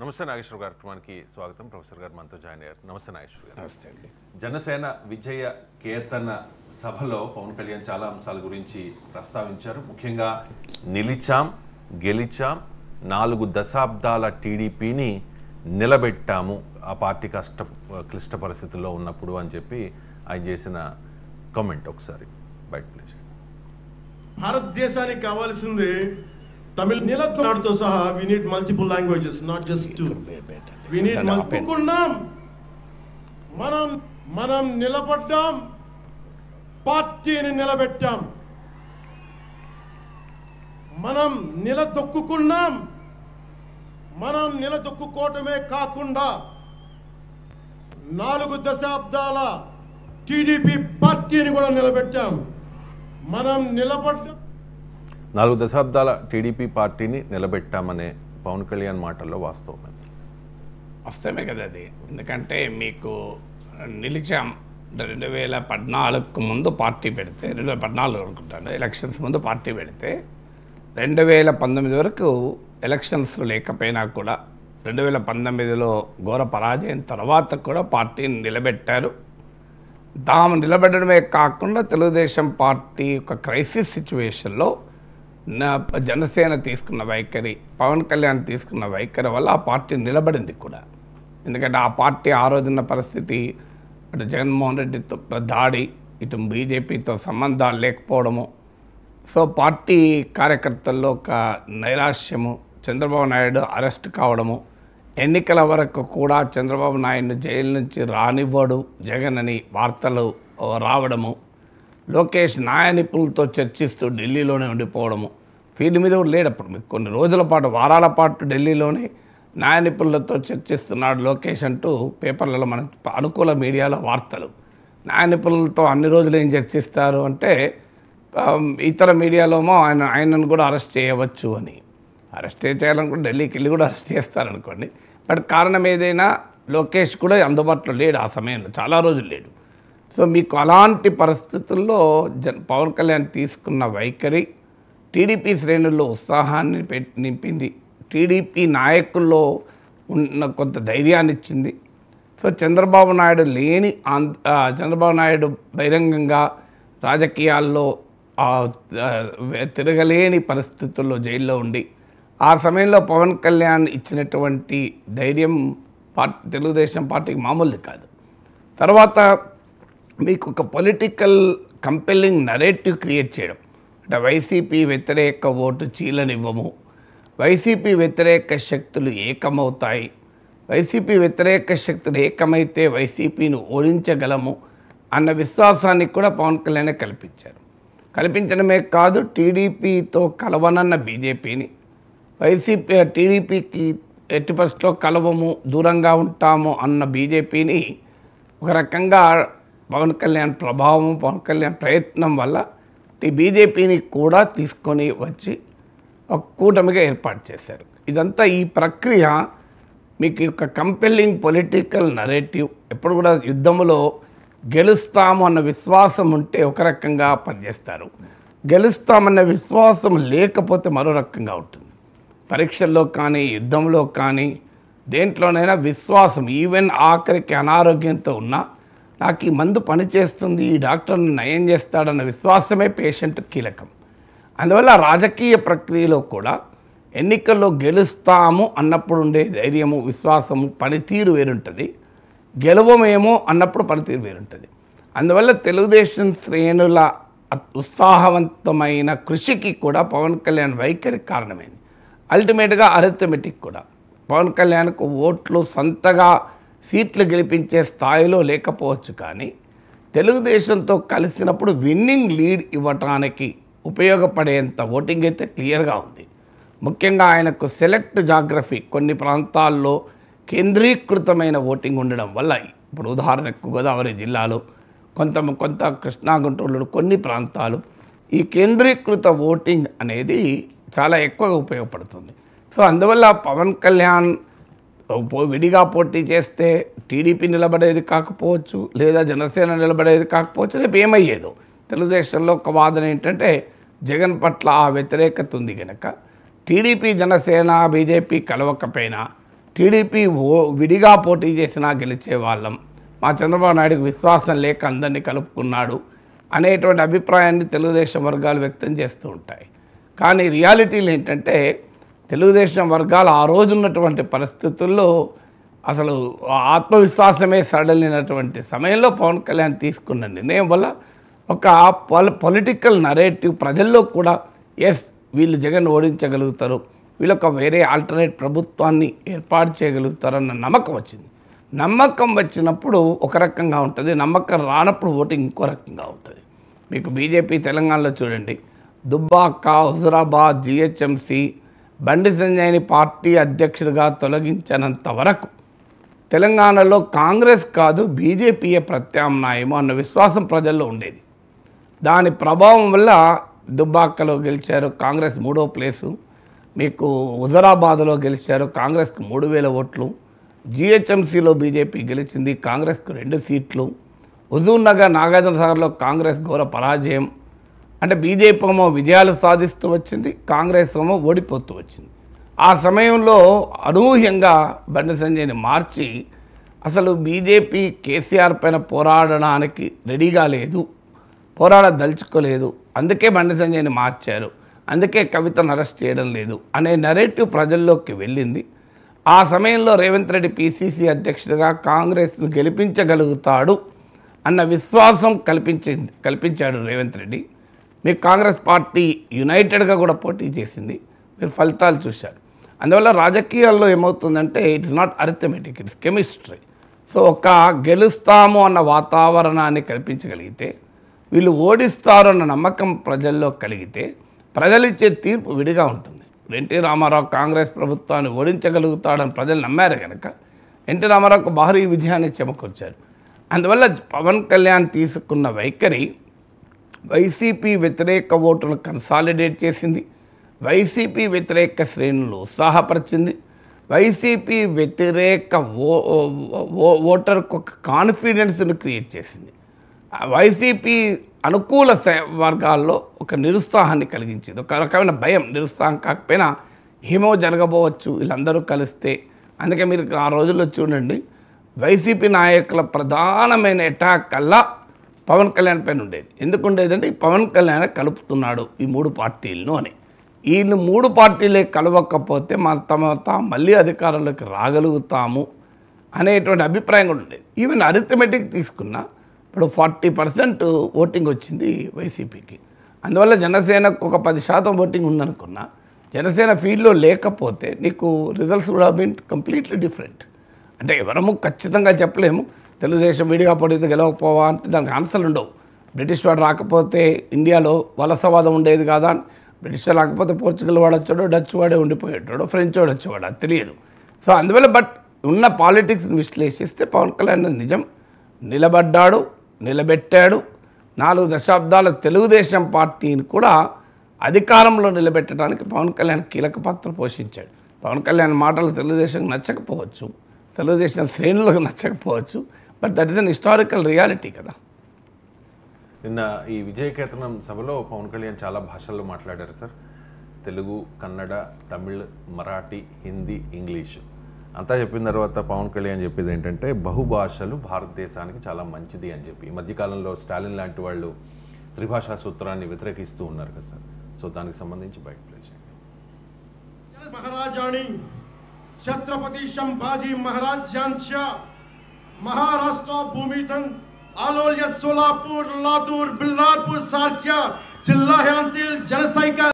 నమస్తే నాగేశ్వర గారు, కార్యక్రమానికి స్వాగతం. ప్రొఫెసర్ గారు మనతో జాయిన్ అయ్యారు. నమస్తే నాగేశ్వర గారు. నమస్తే అండి. జనసేన విజయ కేతన సభలో పవన్ కళ్యాణ్ చాలా అంశాల గురించి ప్రస్తావించారు. ముఖ్యంగా నిలిచాం, గెలిచాం, 4 దశాబ్దాల టీడీపీని నిలబెట్టాము ఆ పార్టీ క్లిష్ట పరిస్థితుల్లో ఉన్నప్పుడు అని చెప్పి ఆయన చేసిన కామెంట్ ఒకసారి బయట ప్లీజ్. భారతదేశానికి కావాల్సింది తమిళ నిలతో సహా we need multiple languages, not just two. We need multiple. మనం నిలబడ్డాం, పార్టీని నిలబెట్టాం. మనం నిలదొక్కుకున్నాం. మనం నిలదొక్కుకోవటమే కాకుండా 4 దశాబ్దాల టీడీపీ పార్టీని కూడా నిలబెట్టాం. మనం నిలబడ్డాం. 4 దశాబ్దాల టీడీపీ పార్టీని నిలబెట్టామనే పవన్ కళ్యాణ్ మాటల్లో వాస్తవమే. వాస్తవమే కదా అది. ఎందుకంటే మీకు నిలిచాం 2014కు ముందు పార్టీ పెడితే, 2014 అనుకుంటాను ఎలక్షన్స్ ముందు పార్టీ పెడితే 2019 వరకు ఎలక్షన్స్ లేకపోయినా కూడా 2019లో ఘోర పరాజయం తర్వాత కూడా పార్టీని నిలబెట్టారు. తాము నిలబెట్టడమే కాకుండా తెలుగుదేశం పార్టీ ఒక క్రైసిస్ సిచ్యువేషన్లో జనసేన తీసుకున్న వైఖరి, పవన్ కళ్యాణ్ తీసుకున్న వైఖరి వల్ల ఆ పార్టీ నిలబడింది కూడా. ఎందుకంటే ఆ పార్టీ ఆ రోజున్న పరిస్థితి, అటు జగన్మోహన్ రెడ్డితో దాడి, ఇటు బీజేపీతో సంబంధాలు లేకపోవడము, సో పార్టీ కార్యకర్తల్లో ఒక నైరాశ్యము, చంద్రబాబు నాయుడు అరెస్ట్ కావడము, ఎన్నికల వరకు కూడా చంద్రబాబు నాయుడు జైలు నుంచి రానివ్వడు జగన్ అని వార్తలు రావడము, లోకేష్ న్యాయ నిపుణులతో చర్చిస్తూ ఢిల్లీలోనే ఉండిపోవడము, ఫీల్డ్ మీద కూడా లేడప్పుడు మీకు కొన్ని రోజుల పాటు, వారాల పాటు ఢిల్లీలోనే న్యాయ నిపుణులతో చర్చిస్తున్నాడు లోకేష్ అంటూ పేపర్లలో మన అనుకూల మీడియాలో వార్తలు. న్యాయ నిపుణులతో అన్ని రోజులు ఏం చర్చిస్తారు అంటే ఇతర మీడియాలోమో ఆయనను కూడా అరెస్ట్ చేయవచ్చు అని. అరెస్ట్ చేయాలనుకుంటే ఢిల్లీకి వెళ్ళి కూడా అరెస్ట్ చేస్తారనుకోండి. బట్ కారణం ఏదైనా లోకేష్ కూడా అందుబాటులో లేడు ఆ సమయంలో, చాలా రోజులు లేడు. సో మీకు అలాంటి పరిస్థితుల్లో పవన్ కళ్యాణ్ తీసుకున్న వైఖరి టీడీపీ శ్రేణుల్లో ఉత్సాహాన్ని నింపింది, టీడీపీ నాయకుల్లో ఉన్న కొంత ధైర్యాన్ని ఇచ్చింది. సో చంద్రబాబు నాయుడు బహిరంగంగా రాజకీయాల్లో తిరగలేని పరిస్థితుల్లో జైల్లో ఉండి ఆ సమయంలో పవన్ కళ్యాణ్ ఇచ్చినటువంటి ధైర్యం తెలుగుదేశం పార్టీకి మామూలుది కాదు. తర్వాత మీకు ఒక పొలిటికల్ కంపెల్లింగ్ నరేటివ్ క్రియేట్ చేయడం, అంటే వైసీపీ వ్యతిరేక ఓటు చీలనివ్వము, వైసీపీ వ్యతిరేక శక్తులు ఏకమవుతాయి, వైసీపీ వ్యతిరేక శక్తులు ఏకమైతే వైసీపీని ఓడించగలము అన్న విశ్వాసాన్ని కూడా పవన్ కళ్యాణ్ కల్పించడమే కాదు, టీడీపీతో కలవనన్న బీజేపీని టీడీపీకి ఎట్టి పరిస్థితుల్లో కలవము, దూరంగా ఉంటాము అన్న బీజేపీని ఒక రకంగా పవన్ కళ్యాణ్ ప్రభావం, పవన్ కళ్యాణ్ ప్రయత్నం వల్ల ఈ బీజేపీని కూడా తీసుకొని వచ్చి ఒక కూటమిగా ఏర్పాటు చేశారు. ఇదంతా ఈ ప్రక్రియ మీకు ఒక కంపెల్లింగ్ పొలిటికల్ నరేటివ్. ఎప్పుడు కూడా యుద్ధంలో గెలుస్తాము అన్న విశ్వాసం ఉంటే ఒక రకంగా పనిచేస్తారు, గెలుస్తామన్న విశ్వాసం లేకపోతే మరో రకంగా ఉంటుంది. పరీక్షల్లో కానీ యుద్ధంలో కానీ దేంట్లోనైనా విశ్వాసం, ఈవెన్ ఆఖరికి అనారోగ్యంతో ఉన్నా నాకు ఈ మందు పనిచేస్తుంది, ఈ డాక్టర్ని నయం చేస్తాడన్న విశ్వాసమే పేషెంట్ కీలకం. అందువల్ల రాజకీయ ప్రక్రియలో కూడా ఎన్నికల్లో గెలుస్తాము అన్నప్పుడు ఉండే ధైర్యము, విశ్వాసము, పనితీరు వేరుంటుంది, గెలవమేమో అన్నప్పుడు పనితీరు వేరుంటుంది. అందువల్ల తెలుగుదేశం శ్రేణుల ఉత్సాహవంతమైన కృషికి కూడా పవన్ కళ్యాణ్ వైఖరి కారణమైంది. అల్టిమేట్గా అరిథమెటిక్ కూడా పవన్ కళ్యాణ్కు ఓట్లు సొంతగా సీట్లు గెలిపించే స్థాయిలో లేకపోవచ్చు, కానీ తెలుగుదేశంతో కలిసినప్పుడు విన్నింగ్ లీడ్ ఇవ్వటానికి ఉపయోగపడేంత ఓటింగ్ అయితే క్లియర్గా ఉంది. ముఖ్యంగా ఆయనకు సెలెక్ట్ జాగ్రఫీ, కొన్ని ప్రాంతాల్లో కేంద్రీకృతమైన ఓటింగ్ ఉండడం వల్ల, ఇప్పుడు ఉదాహరణకు గోదావరి జిల్లాలో కొంత కృష్ణా గుంటూరులో కొన్ని ప్రాంతాలు ఈ కేంద్రీకృత ఓటింగ్ అనేది చాలా ఎక్కువగా ఉపయోగపడుతుంది. సో అందువల్ల పవన్ కళ్యాణ్ విడిగా పోటీ చేస్తే టీడీపీ నిలబడేది కాకపోవచ్చు, లేదా జనసేన నిలబడేది కాకపోవచ్చు, రేపు ఏమయ్యేదో. తెలుగుదేశంలో ఒక వాదన ఏంటంటే జగన్ పట్ల ఆ వ్యతిరేకత ఉంది కనుక టీడీపీ జనసేన బీజేపీ కలవకపోయినా టీడీపీ విడిగా పోటీ చేసినా గెలిచే వాళ్ళం, మా చంద్రబాబు నాయుడుకి విశ్వాసం లేక అందరినీ కలుపుకున్నాడు అనేటువంటి అభిప్రాయాన్ని తెలుగుదేశం వర్గాలు వ్యక్తం చేస్తూ ఉంటాయి. కానీ రియాలిటీలు ఏంటంటే తెలుగుదేశం వర్గాలు ఆ రోజు ఉన్నటువంటి పరిస్థితుల్లో అసలు ఆత్మవిశ్వాసమే సడలినటువంటి సమయంలో పవన్ కళ్యాణ్ తీసుకున్న నిర్ణయం వల్ల ఒక పొలిటికల్ నరేటివ్ ప్రజల్లో కూడా ఎస్ వీళ్ళు జగన్ ఓడించగలుగుతారు, వీళ్ళొక వేరే ఆల్టర్నేట్ ప్రభుత్వాన్ని ఏర్పాటు చేయగలుగుతారన్న నమ్మకం వచ్చింది. నమ్మకం వచ్చినప్పుడు ఒక రకంగా ఉంటుంది, నమ్మకం రానప్పుడు ఓటింగ్ ఇంకో రకంగా ఉంటుంది. మీకు బీజేపీ తెలంగాణలో చూడండి, దుబ్బాక, హుజురాబాద్, జిహెచ్ఎంసీ బండి సంజయ్ని పార్టీ అధ్యక్షుడిగా తొలగించినంత వరకు తెలంగాణలో కాంగ్రెస్ కాదు బీజేపీయే ప్రత్యామ్నాయము అన్న విశ్వాసం ప్రజల్లో ఉండేది. దాని ప్రభావం వల్ల దుబ్బాకలో గెలిచారు కాంగ్రెస్ 3వ ప్లేసు, మీకు హుజురాబాద్లో గెలిచారు కాంగ్రెస్కు 3000 ఓట్లు, జిహెచ్ఎంసీలో బీజేపీ గెలిచింది కాంగ్రెస్కు 2 సీట్లు, హుజూర్ నగర్, నాగార్జునసాగర్లో కాంగ్రెస్ ఘోర పరాజయం. అంటే బీజేపీ ఏమో విజయాలు సాధిస్తూ వచ్చింది, కాంగ్రెస్ ఏమో ఓడిపోతూ వచ్చింది. ఆ సమయంలో అనూహ్యంగా బండి సంజయ్ని మార్చి అసలు బీజేపీ కేసీఆర్ పైన పోరాడడానికి రెడీగా లేదు, పోరాడదలుచుకోలేదు, అందుకే బండి సంజయ్ని మార్చారు, అందుకే కవితను అరెస్ట్ చేయడం లేదు అనే నరేటివ్ ప్రజల్లోకి వెళ్ళింది. ఆ సమయంలో రేవంత్ రెడ్డి పీసీసీ అధ్యక్షుడిగా కాంగ్రెస్ను గెలిపించగలుగుతాడు అన్న విశ్వాసం కల్పించాడు రేవంత్ రెడ్డి. మీకు కాంగ్రెస్ పార్టీ యునైటెడ్గా కూడా పోటీ చేసింది, మీరు ఫలితాలు చూశారు. అందువల్ల రాజకీయాల్లో ఏమవుతుందంటే it's not arithmetic, it's chemistry. So ఒక గెలుస్తాము అన్న వాతావరణాన్ని కల్పించగలిగితే, వీళ్ళు ఓడిస్తారు అన్న నమ్మకం ప్రజల్లో కలిగితే ప్రజలిచ్చే తీర్పు విడిగా ఉంటుంది. ఎన్టీ రామారావు కాంగ్రెస్ ప్రభుత్వాన్ని ఓడించగలుగుతాడని ప్రజలు నమ్మారు కనుక ఎన్టీ రామారావుకు భారీ విజయాన్ని చెమకొచ్చారు. అందువల్ల పవన్ కళ్యాణ్ తీసుకున్న వైఖరి వైసీపీ వ్యతిరేక ఓటును కన్సాలిడేట్ చేసింది, వైసీపీ వ్యతిరేక శ్రేణులు ఉత్సాహపరిచింది, వైసీపీ వ్యతిరేక ఓటర్కు ఒక కాన్ఫిడెన్స్ను క్రియేట్ చేసింది, వైసీపీ అనుకూల వర్గాల్లో ఒక నిరుత్సాహాన్ని కలిగించింది, ఒక రకమైన భయం. నిరుత్సాహం కాకపోయినా ఏమో జరగబోవచ్చు వీళ్ళందరూ కలిస్తే. అందుకే మీరు ఆ రోజుల్లో చూడండి, వైసీపీ నాయకుల ప్రధానమైన అటాక్ అల్లా పవన్ కళ్యాణ్ పైన ఉండేది. ఎందుకు ఉండేదంటే ఈ పవన్ కళ్యాణ్ కలుపుతున్నాడు ఈ 3 పార్టీలను అని. వీళ్ళు 3 పార్టీలే కలవకపోతే మళ్ళీ అధికారంలోకి రాగలుగుతాము అనేటువంటి అభిప్రాయం కూడా ఉండేది. ఈవెన్ అరిథమెటిక్ తీసుకున్నా ఇప్పుడు 40% ఓటింగ్ వచ్చింది వైసీపీకి. అందువల్ల జనసేనకు ఒక 10% ఓటింగ్ ఉందనుకున్నా, జనసేన ఫీల్డ్లో లేకపోతే నీకు రిజల్ట్స్ కూడా బీన్ కంప్లీట్లీ డిఫరెంట్. అంటే ఎవరము ఖచ్చితంగా చెప్పలేము తెలుగుదేశం విడిగా పడితే గెలవకపోవా అంటే దానికి ఆన్సర్లు ఉండవు. బ్రిటిష్ వాడు రాకపోతే ఇండియాలో వలసవాదం ఉండేది కాదా, బ్రిటిష్ వాడు రాకపోతే పోర్చుగల్ వాడు వచ్చాడో, డచ్ వాడే ఉండిపోయేటాడో, ఫ్రెంచ్ వాడు వచ్చేవాడు, అది తెలియదు. సో అందువల్ల బట్ ఉన్న పాలిటిక్స్ని విశ్లేషిస్తే పవన్ కళ్యాణ్ నిజం నిలబడ్డాడు, నిలబెట్టాడు. 4 దశాబ్దాల తెలుగుదేశం పార్టీని కూడా అధికారంలో నిలబెట్టడానికి పవన్ కళ్యాణ్ కీలక పాత్ర పోషించాడు. పవన్ కళ్యాణ్ మాటలు తెలుగుదేశం నచ్చకపోవచ్చు, తెలుగుదేశం శ్రేణులకు నచ్చకపోవచ్చు, but that is an historical reality కదా. నిన్న ఈ విజయకేతనం సభలో పవన్ కళ్యాణ్ చాలా భాషల్లో మాట్లాడారు సార్. తెలుగు, కన్నడ, తమిళ్, మరాఠీ, హిందీ, ఇంగ్లీషు అంతా చెప్పిన తర్వాత పవన్ కళ్యాణ్ చెప్పేది ఏంటంటే బహుభాషలు భారతదేశానికి చాలా మంచిది అని చెప్పి. ఈ మధ్యకాలంలో స్టాలిన్ లాంటి వాళ్ళు త్రిభాషా సూత్రాన్ని వ్యతిరేకిస్తూ ఉన్నారు కదా సార్. సో దానికి సంబంధించి బయట ప్లే చేయండి. महाराजाणी छत्रपती संभाजी महाराज यांच्या महाराष्ट्र भूमीतून आलोल्य सोलापूर, लातूर, बिल्लारपूर सारख्या जिल्ह्यांतील जनसंख्या